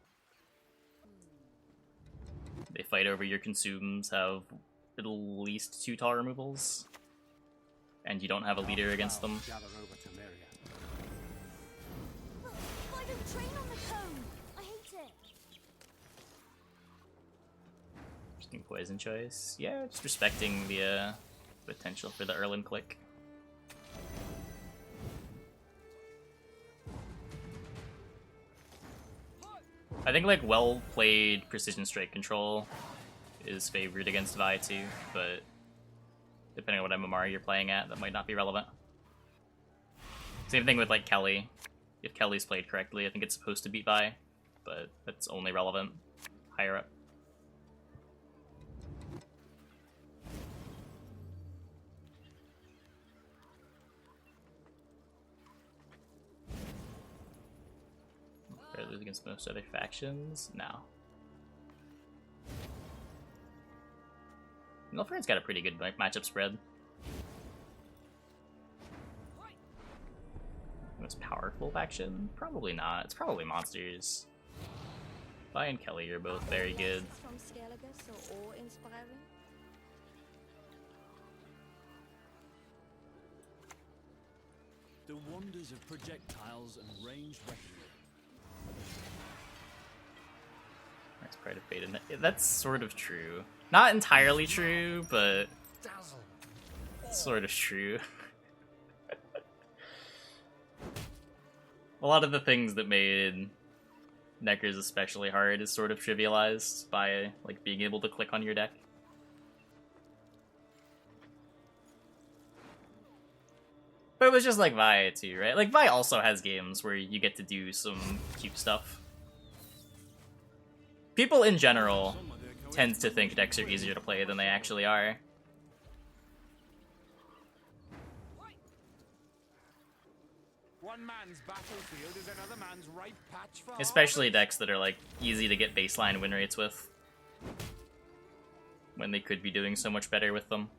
They fight over your consumes, have at least 2 tar removals, and you don't have a leader against them. Why don't train on the cone? I hate it. Interesting poison choice. Yeah, just respecting the potential for the Erlin click. I think like well-played precision strike control is favored against Vi too, but depending on what MMR you're playing at, that might not be relevant. Same thing with like Kelly. If Kelly's played correctly, I think it's supposed to beat Vi, but that's only relevant higher up. Lose against most other factions? No. Nilfgaardian's got a pretty good matchup spread. Most powerful faction? Probably not. It's probably monsters. Vi and Kelly are both very good. From Skellige so awe-inspiring. The wonders of projectiles and ranged weaponry. That's part of beta. That's sort of true. Not entirely true, but sort of true. A lot of the things that made Neckers especially hard is sort of trivialized by like being able to click on your deck. But it was just like Vi too, right? Like Vi also has games where you get to do some cute stuff. People in general tend to think decks are easier to play than they actually are. One man's battlefield is another man's ripe patch for Especially decks that are like easy to get baseline win rates with. When they could be doing so much better with them.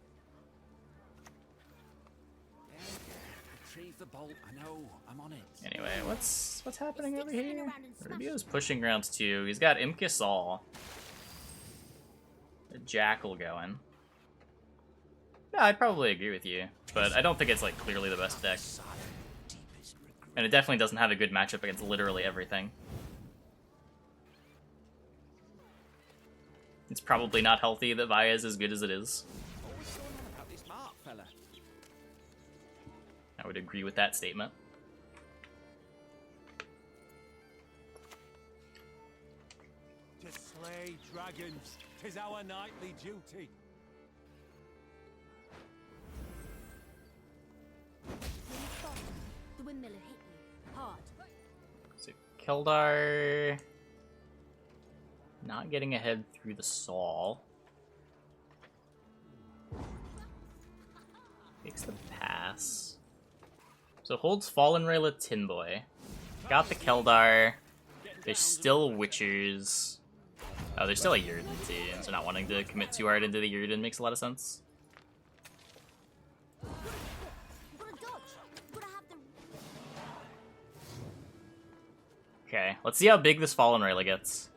Retrieve the bolt. I know. I'm on it. Anyway, what's happening over here? Rubio's pushing round 2. He's got Imkisal. A Jackal going. Yeah, I'd probably agree with you, but I don't think it's like clearly the best deck. And it definitely doesn't have a good matchup against literally everything. It's probably not healthy that Vi is as good as it is. Always going on about this Mark fella. I would agree with that statement. To slay dragons, 'tis our nightly duty. The windmiller hit you hard. So Keldar not getting ahead through the Saul. Makes the pass. So holds Fallen Rayla Tin Boy. Got the Keldar. There's still Witchers. Oh, there's still a Yurden too, so not wanting to commit too hard into the Yurden makes a lot of sense. Gotta dodge. Gotta have the Okay, let's see how big this Fallen Rayla gets.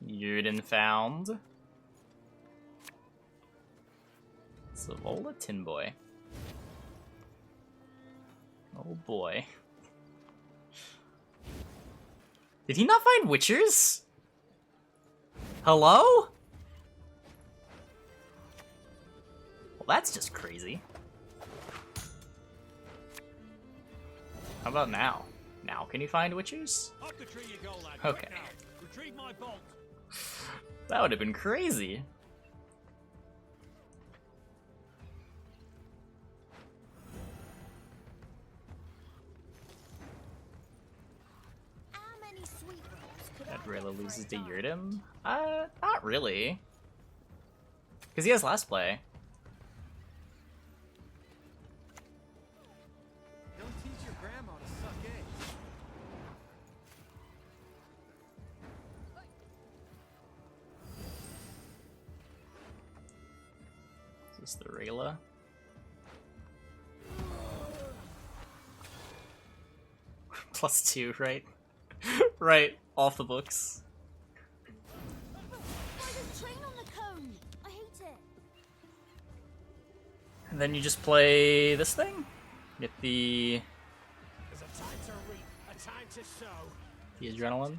Yurden found. Savola Tin Boy. Oh boy. Did he not find Witchers? Hello? Well, that's just crazy. How about now? Now can you find Witchers? Up the tree you go, lad. Okay. Quick now. Retrieve my bolt. That would have been crazy. how many sweet rolls could That I Rayla get for loses a to dime? Yurden? Not really. Because he has last play. Don't teach your grandma to suck eggs. Is this the Rayla? +2, right? Right, off the books. There's a train on the cone. I hate it. And then you just play this thing? Get the There's a time to reap, a time to sow. the adrenaline.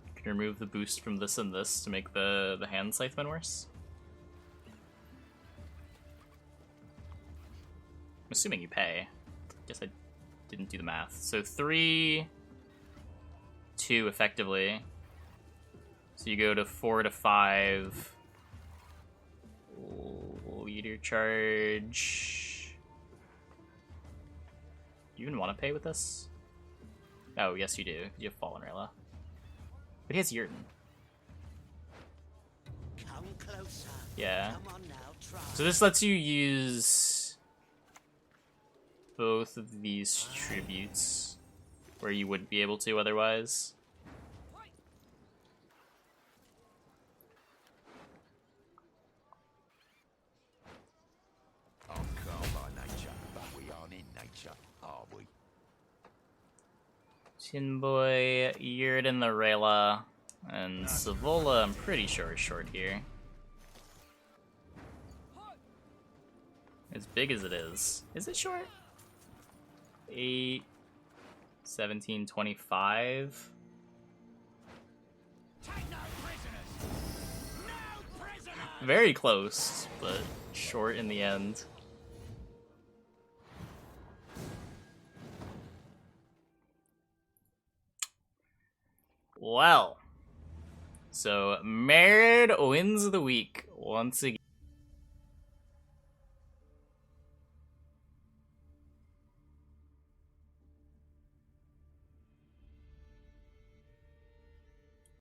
You can remove the boost from this and this to make the hand scytheman worse. I'm assuming you pay. Guess I didn't do the math. So 3, 2 effectively. So you go to 4 to 5. Leader charge. Do you even want to pay with this? Oh, yes you do. You have Fallen Rayla. But he has Yurden. Come closer. Yeah. Come on now, try. So this lets you use both of these tributes where you wouldn't be able to otherwise. I'm calm by nature, but we aren't in nature, are we? Tin Boy, Yurden the Rayla, and Savola I'm pretty sure is short here. As big as it is. Is it short? 8, 17, 25. Take no prisoners. No prisoners. Very close, but short in the end. Well, So, Merid wins the week once again.